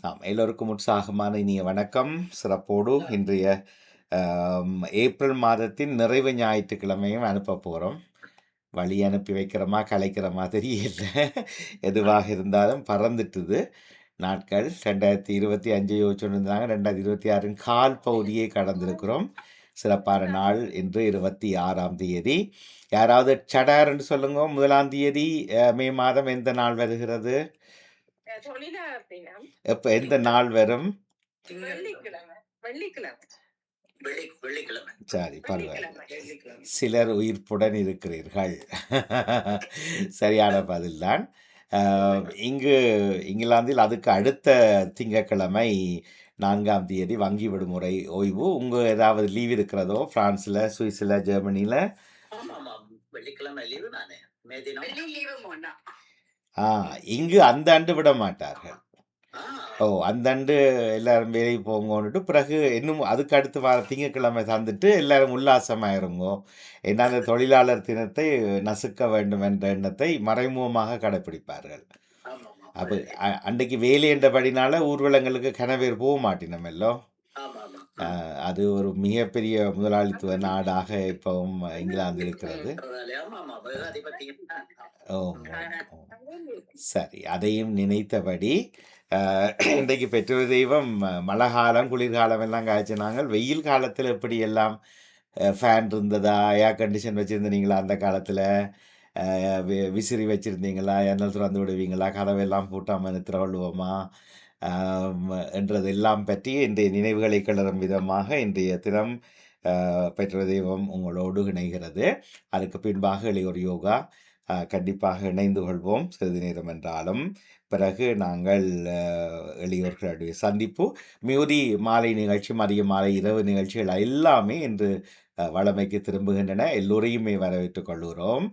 எல்லோருக்கும் உற்சாகமான இனிய வணக்கம். சிறப்போடு இன்றைய ஏப்ரல் மாதத்தின் நிறைவு ஞாயிற்றுக்கிழமையும் அனுப்ப போகிறோம். வழி அனுப்பி வைக்கிறோமா கலைக்கிற மாதிரி இல்லை. எதுவாக இருந்தாலும் பறந்துட்டுது நாட்கள். 2025 யோசிச்சுருந்தாங்க, 2026 கால் பகுதியை கடந்திருக்கிறோம். சிறப்பான நாள் இன்று 26ஆம் தேதி. யாராவது சடார்ன்னு சொல்லுங்க, 1ஆம் தேதி மே மாதம் எந்த நாள் வருகிறது? எப்ப எந்த நாள் வரும்? சரி, பரவாயில்லை. சிலர் உயிர்ப்புடன் இருக்கிறீர்கள். சரியான பதில்தான். இங்கு இங்கிலாந்தில் அதுக்கு அடுத்த திங்கட்கிழமை 4ஆம் தேதி வங்கி விடுமுறை ஓய்வு. உங்க ஏதாவது லீவ் இருக்கிறதோ? பிரான்ஸ்ல, சுவிஸ்ல, ஜெர்மனில? வெள்ளிக்கிழமை லீவு நானே. மே தினம் இங்கு அந்த ஆண்டு விட மாட்டார்கள். அந்த ஆண்டு எல்லாரும் வேலைக்கு போங்கன்னுட்டு பிறகு இன்னும் அதுக்கு அடுத்து வர திங்கட்கிழமை தந்துட்டு எல்லாரும் உல்லாசமாயிருங்கோ. ஏன்னா அந்த தொழிலாளர் தினத்தை நசுக்க வேண்டும் என்ற எண்ணத்தை மறைமுகமாக கடைப்பிடிப்பார்கள். அப்போ அன்றைக்கு வேலை என்றபடினால ஊர்வலங்களுக்கு கனவேர் போக மாட்டினோமெல்லோ. அது ஒரு மிகப்பெரிய முதலாளித்துவ நாடாக இப்பவும் இங்கிலாந்து இருக்கிறது. சரி, அதையும் நினைத்தபடி இன்றைக்கு பெற்றோர் தெய்வம் மழை காலம் குளிர்காலம் எல்லாம் காய்ச்சினாங்க. வெயில் காலத்தில் எப்படி எல்லாம் ஃபேன் இருந்ததா, ஏர் கண்டிஷன் வச்சுருந்தீங்களா? அந்த காலத்தில் விசிறி வச்சுருந்தீங்களா? எண்ணல் திறந்து விடுவீங்களா? கதவெல்லாம் பூட்டாமல் நித்திர கொள்வோமா என்றதெல்லாம் பற்றி இன்றைய நினைவுகளை கிளறும் விதமாக இன்றைய தினம் பெற்றோர் தெய்வம் உங்களோடு இணைகிறது. அதுக்கு பின்பாக இளையோர் யோகா கண்டிப்பாக இணைந்து கொள்வோம் சிறிது நேரம் என்றாலும். பிறகு நாங்கள் எளியோர்களுடைய சந்திப்பு, மிகுதி மாலை நிகழ்ச்சி, மதிய மாலை இரவு நிகழ்ச்சிகள் எல்லாமே இன்று வளமைக்கு திரும்புகின்றன. எல்லோரையுமே வரவேற்றுக் கொள்கிறோம்.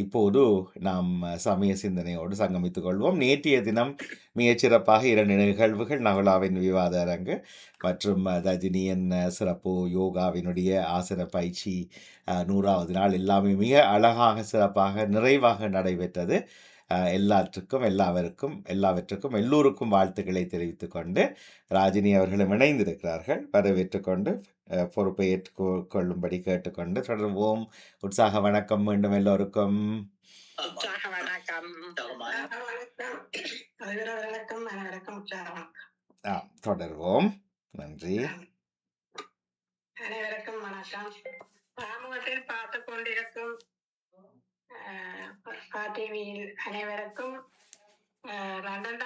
இப்போது நாம் சமய சிந்தனையோடு சங்கமித்துக் கொள்வோம். நேற்றைய தினம் மிகச்சிறப்பாக 2 நிகழ்வுகள், நகுலாவின் விவாத அரங்கு மற்றும் ரஜினியின் சிறப்பு யோகாவினுடைய ஆசன பயிற்சி 100வது நாள் எல்லாமே மிக அழகாக சிறப்பாக நிறைவாக நடைபெற்றது. எல்லாவற்றுக்கும் எல்லோருக்கும் வாழ்த்துக்களை தெரிவித்துக் கொண்டு ராஜினி அவர்களும் இணைந்திருக்கிறார்கள். வரவேற்றுக் கொண்டு பொறுப்பை ஏற்றுக்கொள்ளும்படி கேட்டுக்கொண்டு தொடர்வோம். உற்சாக வணக்கம் மீண்டும் எல்லோருக்கும். தொடர்வோம். நன்றி. அனைவருக்கும் வணக்கம். சமூகத்தில் பார்த்து கொண்டிருக்கும் டிவியில் அனைவருக்கும் லண்டன்